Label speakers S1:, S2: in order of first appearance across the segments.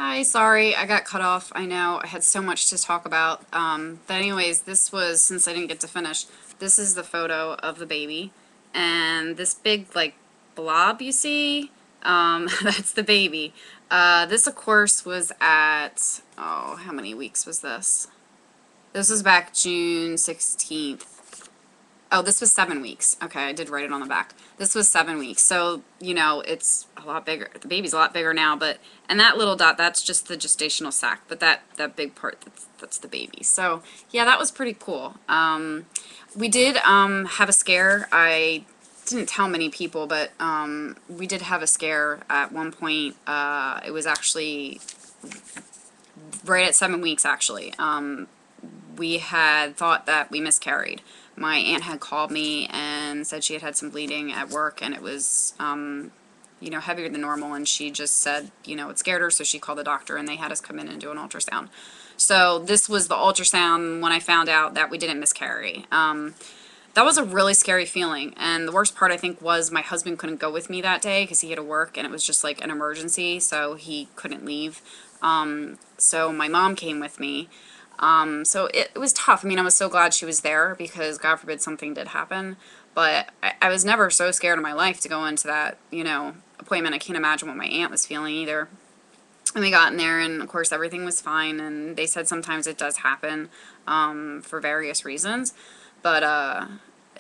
S1: Hi, sorry, I got cut off. I know I had so much to talk about. But anyways, this was, since I didn't get to finish, this is the photo of the baby. And this big, like, blob you see, that's the baby. This, of course, was at, oh, how many weeks was this? This was back June 16th. Oh, this was 7 weeks. Okay, I did write it on the back. This was 7 weeks. So, it's a lot bigger. The baby's a lot bigger now, and that little dot, that's just the gestational sac, but that big part, that's the baby. So, yeah, that was pretty cool. We did, have a scare. I didn't tell many people, but, we did have a scare at one point. It was actually right at 7 weeks, actually. We had thought that we miscarried. My aunt had called me and said she had had some bleeding at work, and it was, heavier than normal, and she just said, it scared her, so she called the doctor, and they had us come in and do an ultrasound. So this was the ultrasound when I found out that we didn't miscarry. That was a really scary feeling, and the worst part, I think, was my husband couldn't go with me that day because he had to work, and it was just like an emergency, so he couldn't leave. So my mom came with me. So it was tough. I mean, I was so glad she was there because God forbid something did happen. But I was never so scared in my life to go into that, appointment. I can't imagine what my aunt was feeling either. And we got in there, and of course everything was fine. And they said sometimes it does happen, for various reasons. But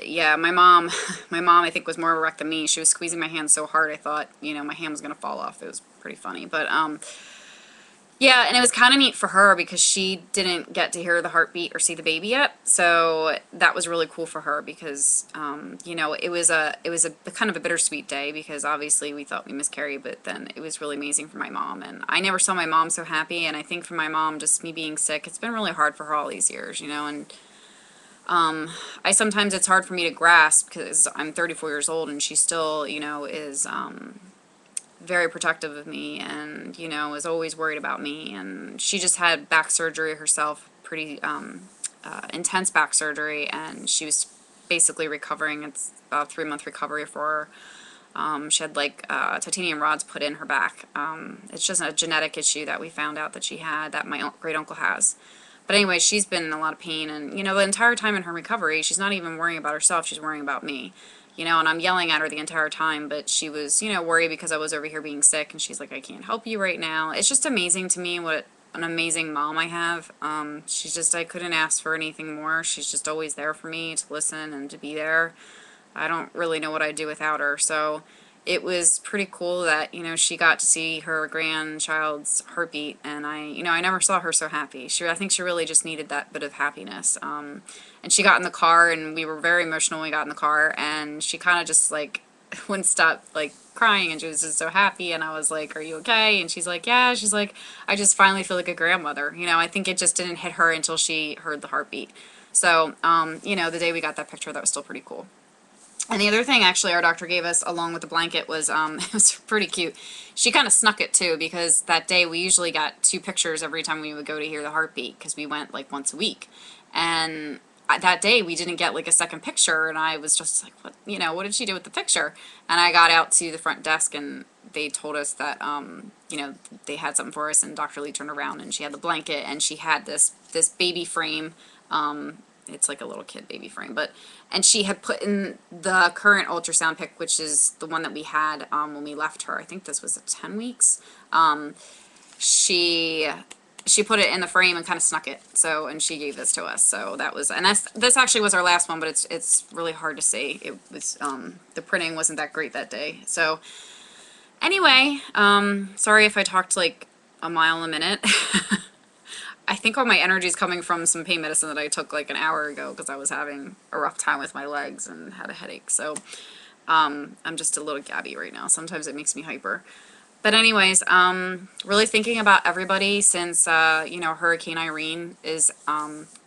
S1: yeah, my mom, my mom, I think, was more of a wreck than me. She was squeezing my hand so hard I thought, my hand was gonna fall off. It was pretty funny. But yeah, and it was kind of neat for her because she didn't get to hear the heartbeat or see the baby yet. So that was really cool for her because, it was a kind of a bittersweet day because obviously we thought we miscarried, but then it was really amazing for my mom. And I never saw my mom so happy. And I think for my mom, just me being sick, it's been really hard for her all these years, and I sometimes it's hard for me to grasp because I'm 34 years old and she still, is very protective of me and, is always worried about me. And she just had back surgery herself, pretty intense back surgery, and she was basically recovering. It's about a 3-month recovery for her. She had like titanium rods put in her back. It's just a genetic issue that we found out that she had, that my great uncle has. But anyway, she's been in a lot of pain, and the entire time in her recovery, she's not even worrying about herself, she's worrying about me. And I'm yelling at her the entire time, but she was, worried because I was over here being sick, and she's like, I can't help you right now. It's just amazing to me what an amazing mom I have. She's just, I couldn't ask for anything more. She's just always there for me to listen and to be there. I don't really know what I'd do without her, so it was pretty cool that, she got to see her grandchild's heartbeat, and I never saw her so happy. I think she really just needed that bit of happiness. And she got in the car, and we were very emotional when we got in the car, and she kind of just, like, wouldn't stop, like, crying, and she was just so happy, and I was like, are you okay? And she's like, yeah. She's like, I just finally feel like a grandmother. I think it just didn't hit her until she heard the heartbeat. So, the day we got that picture, that was still pretty cool. And the other thing, actually, our doctor gave us along with the blanket was, it was pretty cute. She kind of snuck it too, because that day we usually got 2 pictures every time we would go to hear the heartbeat, because we went like once a week. And that day we didn't get like a second picture, and I was just like, what did she do with the picture? And I got out to the front desk, and they told us that, they had something for us, and Dr. Lee turned around, and she had the blanket, and she had this baby frame. It's like a little kid baby frame, and she had put in the current ultrasound pic, which is the one that we had when we left her. I think this was at 10 weeks. She put it in the frame and kind of snuck it. So, and she gave this to us. So that was, and this actually was our last one, but it's really hard to see. It was the printing wasn't that great that day. So anyway, sorry if I talked like a mile a minute. I think all my energy is coming from some pain medicine that I took like an hour ago because I was having a rough time with my legs and had a headache. So I'm just a little gabby right now. Sometimes it makes me hyper. But anyways, really thinking about everybody since, Hurricane Irene is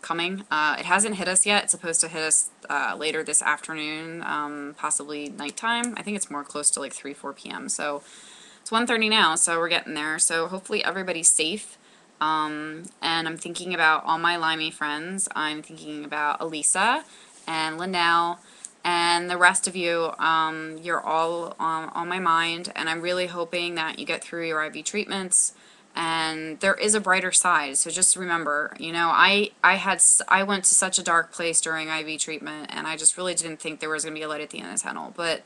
S1: coming. It hasn't hit us yet. It's supposed to hit us later this afternoon, possibly nighttime. I think it's more close to like 3, 4 p.m. So it's 1:30 now, so we're getting there. So hopefully everybody's safe. And I'm thinking about all my Limey friends. I'm thinking about Elisa and Linnell and the rest of you. You're all on my mind, and I'm really hoping that you get through your IV treatments and there is a brighter side. So just remember, you know, I went to such a dark place during IV treatment, and I just really didn't think there was going to be a light at the end of the tunnel. But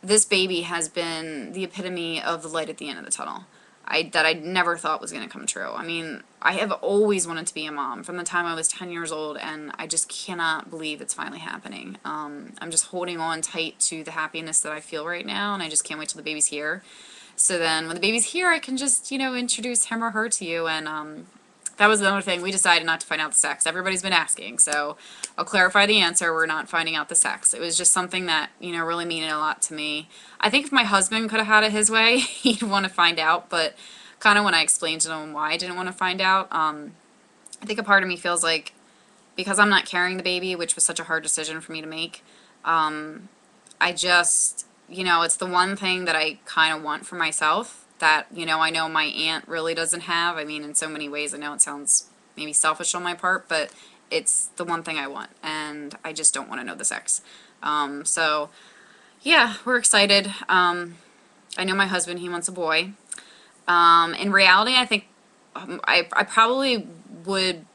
S1: this baby has been the epitome of the light at the end of the tunnel. That I never thought was going to come true. I mean, I have always wanted to be a mom from the time I was 10 years old, and I just cannot believe it's finally happening. I'm just holding on tight to the happiness that I feel right now, and I just can't wait till the baby's here. So then when the baby's here, I can just, you know, introduce him or her to you. And that was another thing. We decided not to find out the sex. Everybody's been asking, so I'll clarify the answer. We're not finding out the sex. It was just something that, you know, really meant a lot to me. I think if my husband could have had it his way, he'd want to find out, but kind of when I explained to him why I didn't want to find out, I think a part of me feels like because I'm not carrying the baby, which was such a hard decision for me to make, I just, you know, it's the one thing that I kind of want for myself that, you know, I know my aunt really doesn't have. I mean, in so many ways, I know it sounds maybe selfish on my part, but it's the one thing I want, and I just don't want to know the sex. So, yeah, we're excited. I know my husband, he wants a boy. In reality, I think I probably would,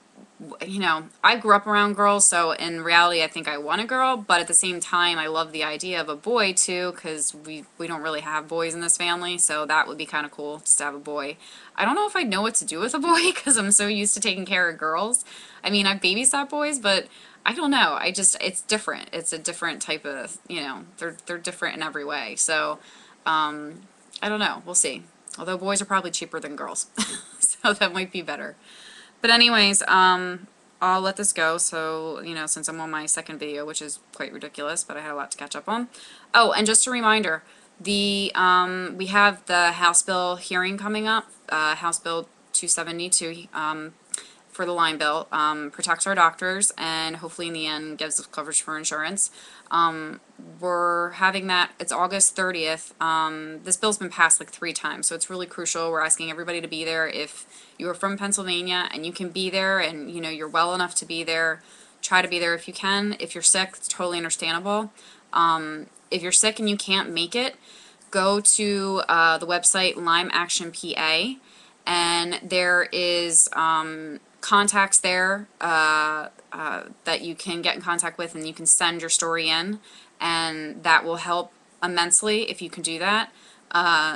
S1: you know, I grew up around girls, so in reality I think I want a girl, but at the same time I love the idea of a boy too, because we don't really have boys in this family, so that would be kind of cool just to have a boy. I don't know if I'd know what to do with a boy because I'm so used to taking care of girls. I mean, I've babysat boys, but I don't know. I just, it's different. It's a different type of, you know, they're different in every way. So, I don't know. We'll see. Although boys are probably cheaper than girls, so that might be better. But anyways, I'll let this go, so, you know, since I'm on my second video, which is quite ridiculous, but I had a lot to catch up on. Oh, and just a reminder, we have the House Bill hearing coming up, House Bill 272, for the Lyme Bill, protects our doctors, and hopefully in the end gives us coverage for insurance. We're having that, it's August 30th. This bill's been passed like 3 times, so it's really crucial. We're asking everybody to be there. If you are from Pennsylvania and you can be there and, you know, you're well enough to be there, try to be there if you can. If you're sick, it's totally understandable. If you're sick and you can't make it, go to the website Lyme Action PA, and there is contacts there that you can get in contact with, and you can send your story in, and that will help immensely if you can do that.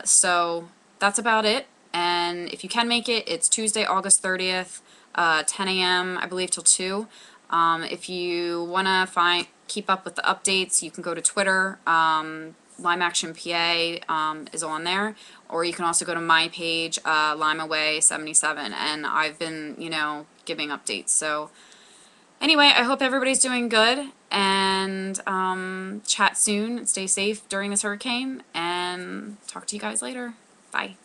S1: So that's about it, and if you can make it, it's Tuesday, August 30th, 10 a.m. I believe till 2. If you want to keep up with the updates, you can go to Twitter. Lyme Action PA is on there, or you can also go to my page, Lyme Away 77, and I've been, you know, giving updates. So anyway, I hope everybody's doing good, and chat soon, and stay safe during this hurricane, and talk to you guys later. Bye.